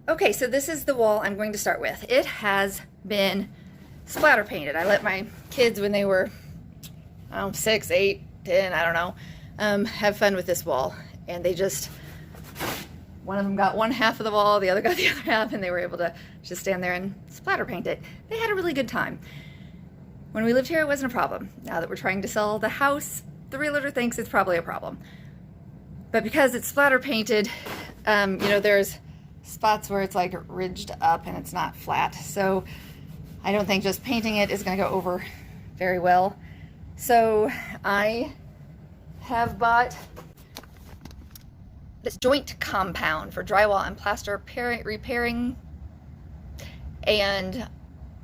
Okay, so this is the wall I'm going to start with. It has been splatter painted. I let my kids, when they were, I don't know, 6, 8, 10, I don't know, have fun with this wall. And they just, one of them got one half of the wall, the other got the other half, and they were able to just stand there and splatter paint it. They had a really good time. When we lived here, it wasn't a problem. Now that we're trying to sell the house, the realtor thinks it's probably a problem. But because it's splatter painted, you know, there's spots where it's like ridged up and it's not flat. So I don't think just painting it is going to go over very well. So I have bought this joint compound for drywall and plaster repairing, and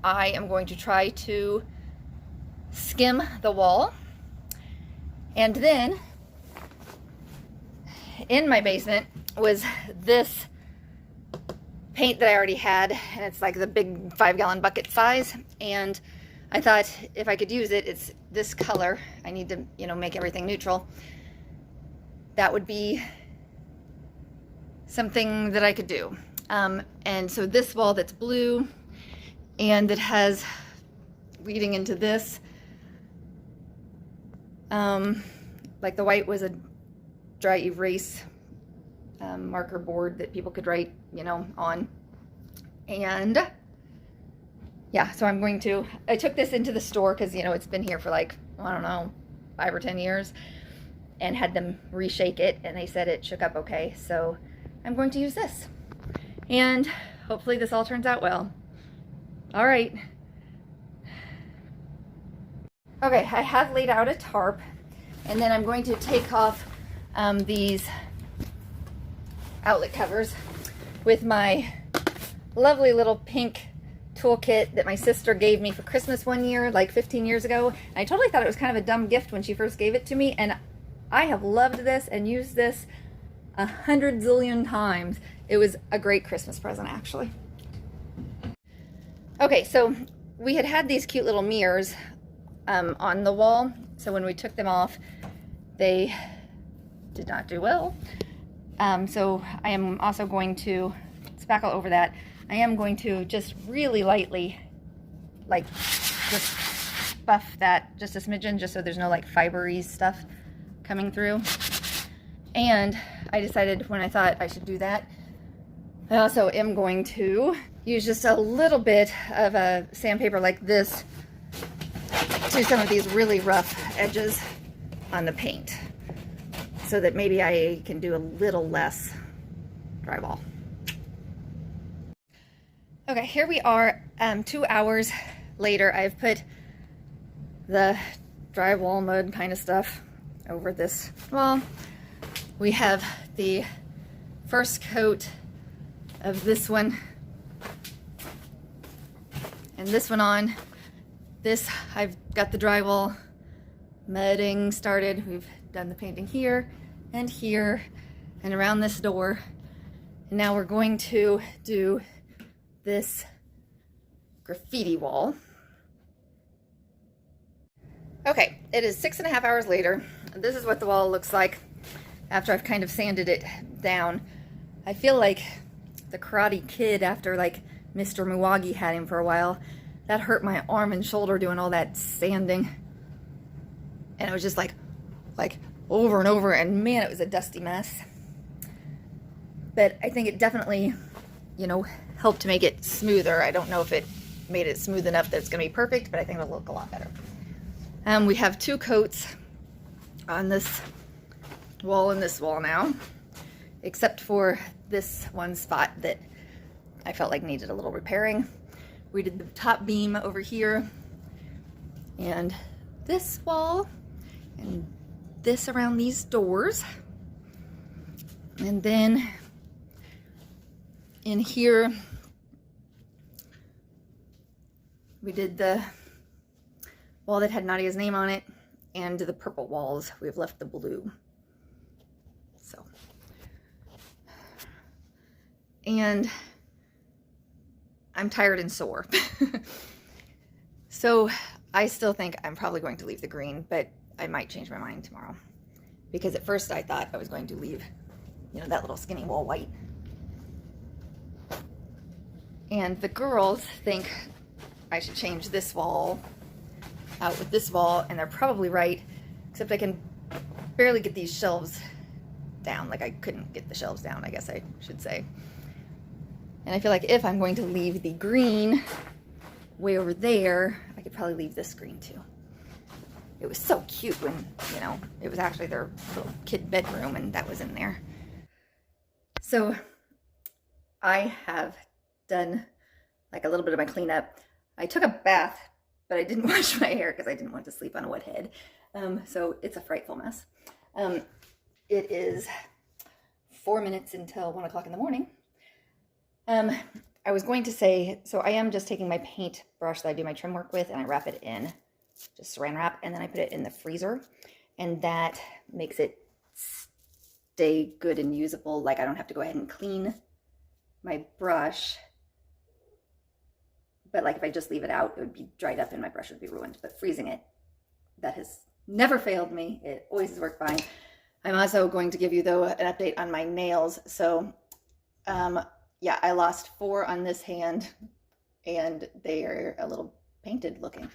I am going to try to skim the wall. And then in my basement was this paint that I already had, and it's like the big 5-gallon bucket size, and I thought if I could use it, it's this color. I need to, you know, make everything neutral. That would be something that I could do. And so this wall that's blue and it has leading into this, like the white was a dry erase marker board that people could write, you know, on. And yeah, so I'm going to, I took this into the store because, you know, it's been here for like, I don't know, 5 or 10 years, and had them reshake it, and they said it shook up okay. So I'm going to use this, and hopefully this all turns out well. All right. Okay, I have laid out a tarp, and then I'm going to take off these outlet covers with my lovely little pink toolkit that my sister gave me for Christmas one year, like 15 years ago. And I totally thought it was kind of a dumb gift when she first gave it to me, and I have loved this and used this 100 zillion times. It was a great Christmas present, actually. Okay, so we had these cute little mirrors on the wall, so when we took them off, they did not do well. So I am also going to spackle over that. I am going to just really lightly, like, just buff that just a smidgen, just so there's no like fibery stuff coming through. And I decided when I thought I should do that, I also am going to use just a little bit of a sandpaper like this to some of these really rough edges on the paint, so that maybe I can do a little less drywall. Okay, here we are 2 hours later. I've put the drywall mud kind of stuff over this wall. We have the first coat of this one and this one on. This, I've got the drywall mudding started. We've done the painting here and around this door. And now we're going to do this graffiti wall. Okay, it is 6.5 hours later. This is what the wall looks like after I've kind of sanded it down. I feel like the Karate Kid after like Mr. Miyagi had him for a while. That hurt my arm and shoulder doing all that sanding. And it was just like over and over, and man, it was a dusty mess. But I think it definitely, you know, helped to make it smoother. I don't know if it made it smooth enough that it's gonna be perfect, but I think it'll look a lot better. We have 2 coats on this wall and this wall now, except for this one spot that I felt like needed a little repairing. We did the top beam over here, and this wall, and this around these doors, and then in here we did the wall that had Nadia's name on it, and the purple walls we've left the blue. So, and I'm tired and sore. So I still think I'm probably going to leave the green, but I might change my mind tomorrow, because at first I thought I was going to leave, you know, that little skinny wall white. And the girls think I should change this wall out with this wall, and they're probably right, except I can barely get these shelves down. Like I couldn't get the shelves down, I guess I should say. And I feel like if I'm going to leave the green way over there, I could probably leave this green too. It was so cute when, you know, it was actually their little kid bedroom and that was in there. So I have done like a little bit of my cleanup. I took a bath, but I didn't wash my hair because I didn't want to sleep on a wet head. So it's a frightful mess. It is 4 minutes until 1 o'clock in the morning. I was going to say, so I am just taking my paint brush that I do my trim work with and I wrap it in, just saran wrap, and then I put it in the freezer, and that makes it stay good and usable. Like I don't have to go ahead and clean my brush, but like if I just leave it out, it would be dried up and my brush would be ruined. But freezing it, that has never failed me. It always has worked fine. I'm also going to give you though an update on my nails. So yeah, I lost 4 on this hand and they are a little painted looking.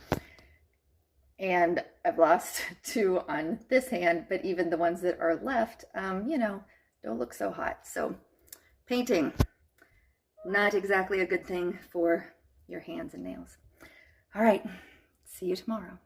And I've lost 2 on this hand, but even the ones that are left, you know, don't look so hot. So painting, not exactly a good thing for your hands and nails. All right, see you tomorrow.